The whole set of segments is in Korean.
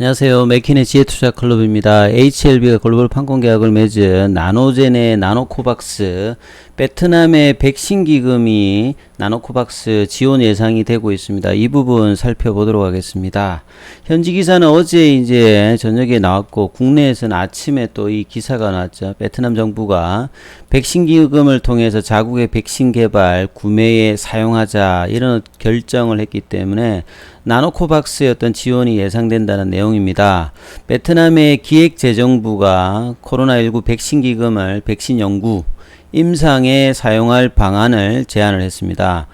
안녕하세요. 맥킨의 지혜투자클럽입니다. HLB가 글로벌 판권계약을 맺은 나노젠의 나노코박스, 베트남의 백신 기금이 나노코박스 지원 예상이 되고 있습니다. 이 부분 살펴보도록 하겠습니다. 현지 기사는 어제 이제 저녁에 나왔고, 국내에서는 아침에 또 이 기사가 나왔죠. 베트남 정부가 백신 기금을 통해서 자국의 백신 개발, 구매에 사용하자 이런 결정을 했기 때문에 나노코박스의 어떤 지원이 예상된다는 내용입니다. 베트남의 기획재정부가 코로나19 백신 기금을 백신 연구, 임상에 사용할 방안을 제안을 했습니다.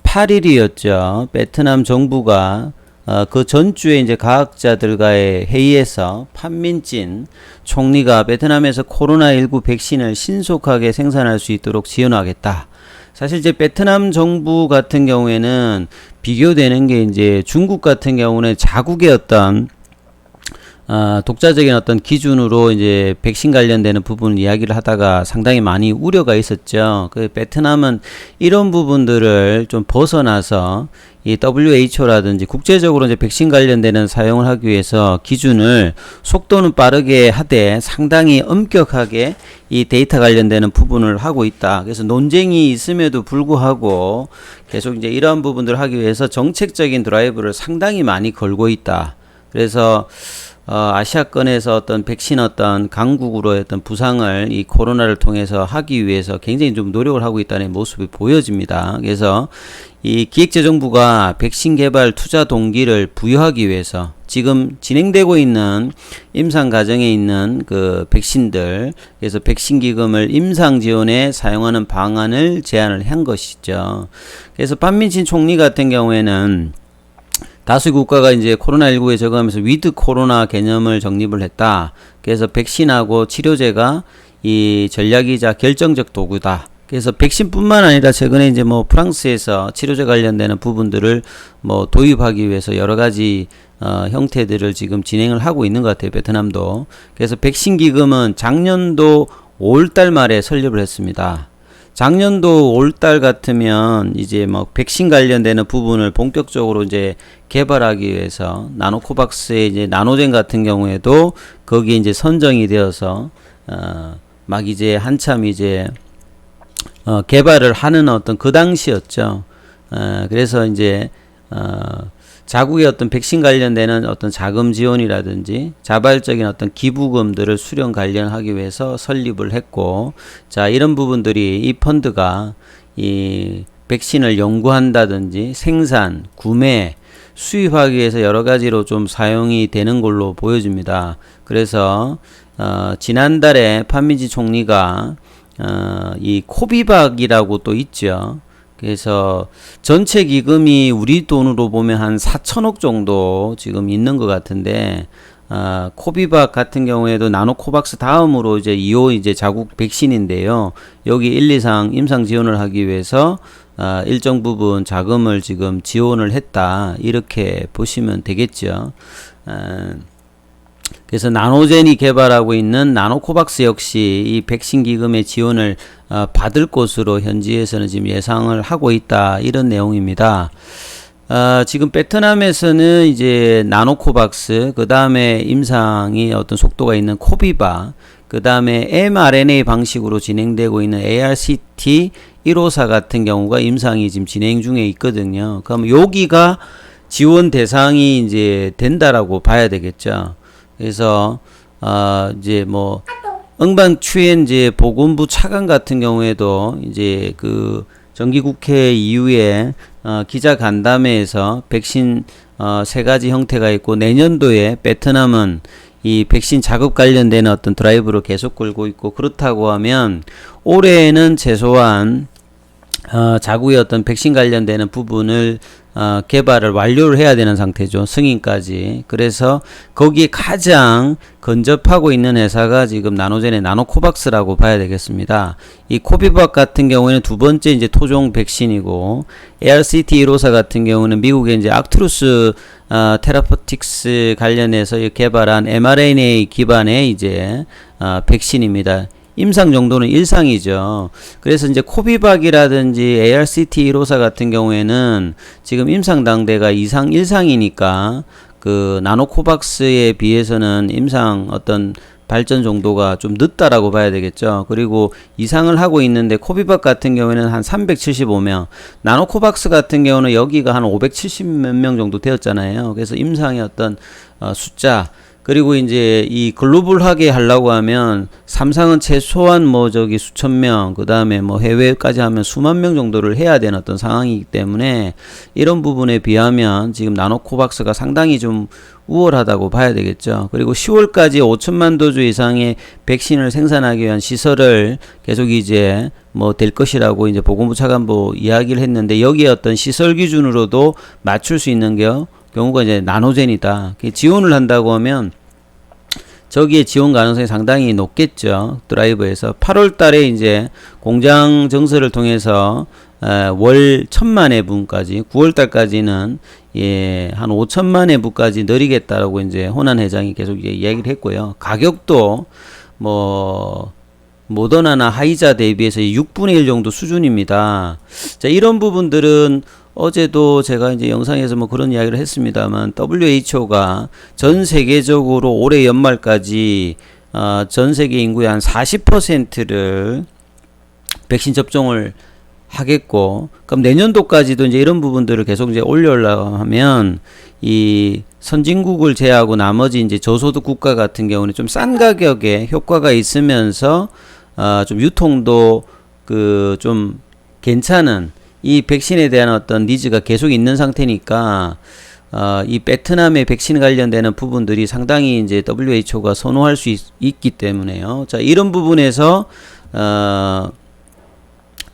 8일이었죠. 베트남 정부가 그 전주에 이제 과학자들과의 회의에서 판민진 총리가 베트남에서 코로나19 백신을 신속하게 생산할 수 있도록 지원하겠다. 사실 이제 베트남 정부 같은 경우에는 비교되는 게 이제 중국 같은 경우는 자국의 어떤 독자적인 어떤 기준으로 이제 백신 관련되는 부분을 이야기를 하다가 상당히 많이 우려가 있었죠. 그 베트남은 이런 부분들을 좀 벗어나서 이 WHO라든지 국제적으로 이제 백신 관련되는 사용을 하기 위해서 기준을 속도는 빠르게 하되 상당히 엄격하게 이 데이터 관련되는 부분을 하고 있다. 그래서 논쟁이 있음에도 불구하고 계속 이제 이러한 부분들을 하기 위해서 정책적인 드라이브를 상당히 많이 걸고 있다. 그래서 아시아권에서 어떤 백신 어떤 강국으로의 어떤 부상을 이 코로나를 통해서 하기 위해서 굉장히 좀 노력을 하고 있다는 모습이 보여집니다. 그래서 이 기획재정부가 백신 개발 투자 동기를 부여하기 위해서 지금 진행되고 있는 임상 과정에 있는 그 백신들, 그래서 백신 기금을 임상 지원에 사용하는 방안을 제안을 한 것이죠. 그래서 판민진 총리 같은 경우에는 다수 국가가 이제 코로나19에 적응하면서 위드 코로나 개념을 정립을 했다. 그래서 백신하고 치료제가 이 전략이자 결정적 도구다. 그래서 백신뿐만 아니라 최근에 이제 뭐 프랑스에서 치료제 관련되는 부분들을 뭐 도입하기 위해서 여러 가지 형태들을 지금 진행을 하고 있는 것 같아요. 베트남도. 그래서 백신 기금은 작년도 5월달 말에 설립을 했습니다. 작년도 5월달 같으면 이제 뭐 백신 관련되는 부분을 본격적으로 이제 개발하기 위해서 나노코박스의 이제 나노젠 같은 경우에도 거기에 이제 선정이 되어서 막 이제 한참 이제 개발을 하는 어떤 그 당시였죠. 그래서 이제 자국의 어떤 백신 관련되는 어떤 자금 지원이라든지 자발적인 어떤 기부금들을 수령 관련하기 위해서 설립을 했고, 자, 이런 부분들이 이 펀드가 이 백신을 연구한다든지 생산, 구매, 수입하기 위해서 여러 가지로 좀 사용이 되는 걸로 보여집니다. 그래서 지난달에 판민지 총리가 이 코비박이라고 또 있죠. 그래서 전체 기금이 우리 돈으로 보면 한 4천억 정도 지금 있는 것 같은데, 코비박 같은 경우에도 나노코박스 다음으로 이제 2호 이제 자국 백신인데요. 여기 1, 2상 임상 지원을 하기 위해서 일정 부분 자금을 지금 지원을 했다. 이렇게 보시면 되겠죠. 그래서 나노젠이 개발하고 있는 나노코박스 역시 이 백신 기금의 지원을 받을 것으로 현지에서는 지금 예상을 하고 있다. 이런 내용입니다. 지금 베트남에서는 이제 나노코박스, 그 다음에 임상이 어떤 속도가 있는 코비바, 그 다음에 mRNA 방식으로 진행되고 있는 ARCT154 같은 경우가 임상이 지금 진행 중에 있거든요. 그럼 여기가 지원 대상이 이제 된다라고 봐야 되겠죠. 그래서 이제 뭐 응방추엔 이제 보건부 차관 같은 경우에도 이제 그 정기국회 이후에 기자간담회에서 백신 세 가지 형태가 있고, 내년도에 베트남은 이 백신 자급 관련된 어떤 드라이브로 계속 끌고 있고, 그렇다고 하면 올해에는 최소한 자국의 어떤 백신 관련되는 부분을 개발을 완료를 해야 되는 상태죠. 승인까지. 그래서 거기에 가장 근접하고 있는 회사가 지금 나노젠의 나노코박스라고 봐야 되겠습니다. 이 코비박 같은 경우에는 두 번째 이제 토종 백신이고, ARCT154 같은 경우는 미국의 이제 악트루스 테라포틱스 관련해서 개발한 mRNA 기반의 이제 백신입니다. 임상 정도는 1상이죠. 그래서 이제 코비박이라든지 ARCT154 같은 경우에는 지금 임상 당대가 2상, 1상이니까 그 나노코박스에 비해서는 임상 어떤 발전 정도가 좀 늦다라고 봐야 되겠죠. 그리고 이상을 하고 있는데 코비박 같은 경우에는 한 375명, 나노코박스 같은 경우는 여기가 한 570 몇 명 정도 되었잖아요. 그래서 임상의 어떤 숫자, 그리고 이제 이 글로벌하게 하려고 하면 삼상은 최소한 뭐 저기 수천 명, 그 다음에 뭐 해외까지 하면 수만 명 정도를 해야 되는 어떤 상황이기 때문에 이런 부분에 비하면 지금 나노코박스가 상당히 좀 우월하다고 봐야 되겠죠. 그리고 10월까지 5천만 도주 이상의 백신을 생산하기 위한 시설을 계속 이제 뭐 될 것이라고 이제 보건부 차관보 이야기를 했는데, 여기에 어떤 시설 기준으로도 맞출 수 있는 경우가 이제 나노젠이다. 지원을 한다고 하면 저기에 지원 가능성이 상당히 높겠죠. 드라이브에서 8월 달에 이제 공장 정설을 통해서 월 1000만 회분까지, 9월 달까지는 한 5천만 회분까지 늘리겠다라고 이제 호난 회장이 계속 이제 이야기를 했고요. 가격도 뭐 모더나나 화이자 대비해서 6분의 1 정도 수준입니다. 자, 이런 부분들은 어제도 제가 이제 영상에서 뭐 그런 이야기를 했습니다만, WHO가 전 세계적으로 올해 연말까지 전 세계 인구의 한 40%를 백신 접종을 하겠고, 그럼 내년도까지도 이제 이런 부분들을 계속 이제 올려려고 하면 이 선진국을 제외하고 나머지 이제 저소득 국가 같은 경우는 좀 싼 가격에 효과가 있으면서 좀 유통도 그 좀 괜찮은 이 백신에 대한 어떤 니즈가 계속 있는 상태니까 이 베트남의 백신 관련되는 부분들이 상당히 이제 WHO가 선호할 수 있기 때문에요. 자, 이런 부분에서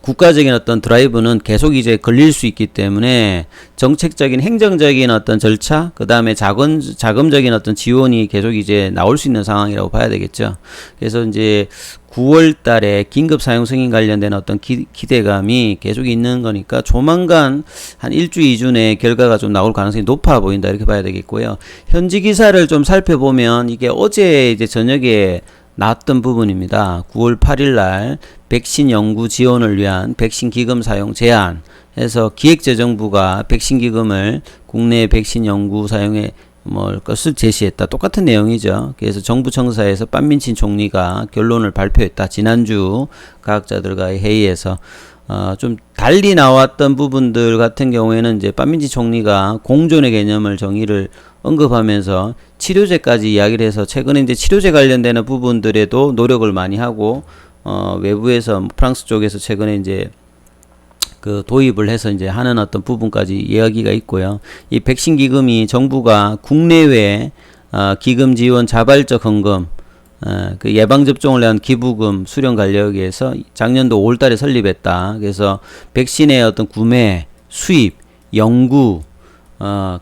국가적인 어떤 드라이브는 계속 이제 걸릴 수 있기 때문에 정책적인 행정적인 어떤 절차, 그 다음에 자금적인 어떤 지원이 계속 이제 나올 수 있는 상황이라고 봐야 되겠죠. 그래서 이제 9월 달에 긴급 사용 승인 관련된 어떤 기대감이 계속 있는 거니까 조만간 한 1주, 2주 내에 결과가 좀 나올 가능성이 높아 보인다, 이렇게 봐야 되겠고요. 현지 기사를 좀 살펴보면 이게 어제 이제 저녁에 나왔던 부분입니다. 9월 8일 날 백신 연구 지원을 위한 백신 기금 사용 제한 해서 기획재정부가 백신 기금을 국내 백신 연구 사용에 것을 제시했다. 똑같은 내용이죠. 그래서 정부 청사에서 빤민친 총리가 결론을 발표했다. 지난주 과학자들과의 회의에서 좀 달리 나왔던 부분들 같은 경우에는 이제 빤민친 총리가 공존의 개념을 정의를 언급하면서 치료제까지 이야기를 해서 최근에 이제 치료제 관련되는 부분들에도 노력을 많이 하고 외부에서 프랑스 쪽에서 최근에 이제 그 도입을 해서 이제 하는 어떤 부분까지 이야기가 있고요. 이 백신 기금이 정부가 국내외 기금 지원 자발적 헌금, 그 예방 접종을 위한 기부금 수령 관리하기 위해서 작년도 5월달에 설립했다. 그래서 백신의 어떤 구매, 수입, 연구,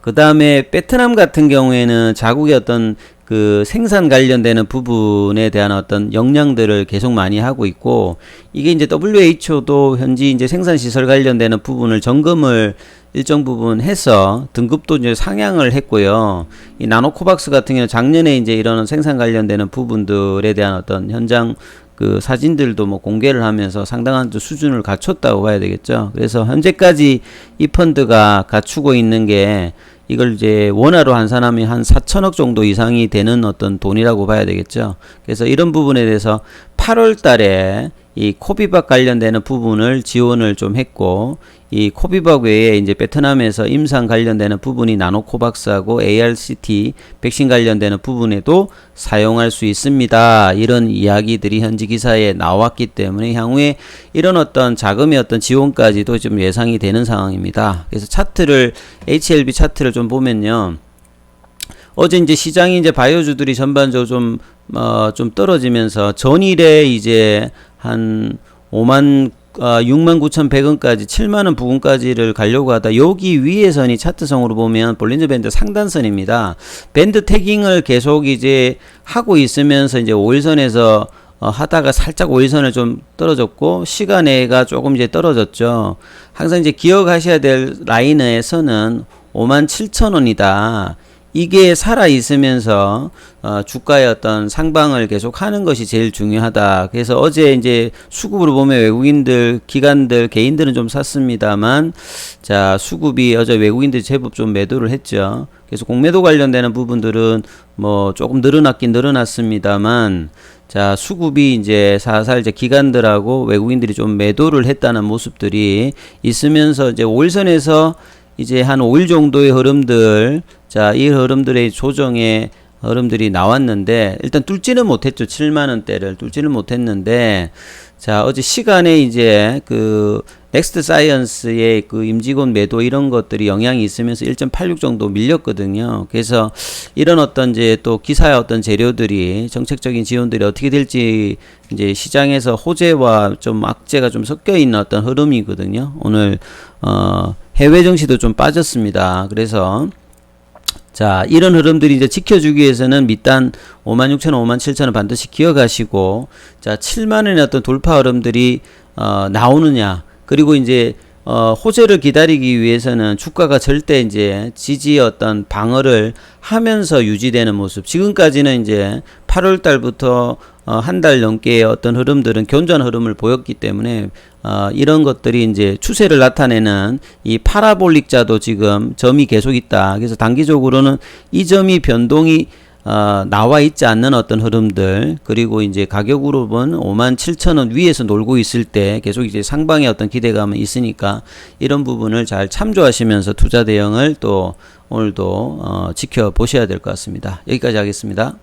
그 다음에 베트남 같은 경우에는 자국의 어떤 그 생산 관련되는 부분에 대한 어떤 역량들을 계속 많이 하고 있고, 이게 이제 WHO도 현지 이제 생산 시설 관련되는 부분을 점검을 일정 부분 해서 등급도 이제 상향을 했고요. 이 나노코박스 같은 경우는 작년에 이제 이런 생산 관련되는 부분들에 대한 어떤 현장 그 사진들도 뭐 공개를 하면서 상당한 수준을 갖췄다고 봐야 되겠죠. 그래서 현재까지 이 펀드가 갖추고 있는 게 이걸 이제 원화로 환산하면 한 4천억 정도 이상이 되는 어떤 돈이라고 봐야 되겠죠. 그래서 이런 부분에 대해서 8월 달에 이 코비박 관련되는 부분을 지원을 좀 했고, 이 코비박 외에 이제 베트남에서 임상 관련되는 부분이 나노코박스하고 ARCT 백신 관련되는 부분에도 사용할 수 있습니다. 이런 이야기들이 현지 기사에 나왔기 때문에 향후에 이런 어떤 자금의 어떤 지원까지도 좀 예상이 되는 상황입니다. 그래서 차트를, HLB 차트를 좀 보면요. 어제 이제 시장이 이제 바이오주들이 전반적으로 좀 떨어지면서 전일에 이제 한 69,100원까지 7만원 부근까지를 가려고 하다 여기 위에선이 차트성으로 보면 볼린저 밴드 상단선입니다. 밴드 태깅을 계속 이제 하고 있으면서 이제 5일선에서 하다가 살짝 5일선을 좀 떨어졌고 시간에가 조금 이제 떨어졌죠. 항상 이제 기억하셔야 될 라인에서는 57,000원이다. 이게 살아 있으면서 주가의 어떤 상방을 계속 하는 것이 제일 중요하다. 그래서 어제 이제 수급으로 보면 외국인들, 기관들, 개인들은 좀 샀습니다만, 자, 수급이 어제 외국인들이 제법 좀 매도를 했죠. 그래서 공매도 관련되는 부분들은 뭐 조금 늘어났긴 늘어났습니다만, 자, 수급이 이제 살살 이제 기관들하고 외국인들이 좀 매도를 했다는 모습들이 있으면서 이제 5일선에서 이제 한 5일 정도의 흐름들, 자, 이 흐름들의 조정의 흐름들이 나왔는데, 일단 뚫지는 못했죠. 7만원대를 뚫지는 못했는데, 자, 어제 시간에 이제 그 넥스트 사이언스의 그 임직원 매도 이런 것들이 영향이 있으면서 1.86 정도 밀렸거든요. 그래서 이런 어떤 이제 또 기사의 어떤 재료들이, 정책적인 지원들이 어떻게 될지 이제 시장에서 호재와 좀 악재가 좀 섞여 있는 어떤 흐름이거든요. 오늘 해외 증시도 좀 빠졌습니다. 그래서 자, 이런 흐름들이 이제 지켜주기 위해서는 밑단 56,000원, 57,000원 반드시 기억하시고, 자, 7만원의 어떤 돌파 흐름들이 나오느냐, 그리고 이제 호재를 기다리기 위해서는 주가가 절대 이제 지지의 어떤 방어를 하면서 유지되는 모습. 지금까지는 이제 8월 달부터 한 달 넘게의 어떤 흐름들은 견조한 흐름을 보였기 때문에 이런 것들이 이제 추세를 나타내는 이 파라볼릭자도 지금 점이 계속 있다. 그래서 단기적으로는 이 점이 변동이 나와 있지 않는 어떤 흐름들, 그리고 이제 가격으로 본 57,000원 위에서 놀고 있을 때 계속 이제 상방의 어떤 기대감은 있으니까 이런 부분을 잘 참조하시면서 투자 대응을 또 오늘도 지켜보셔야 될 것 같습니다. 여기까지 하겠습니다.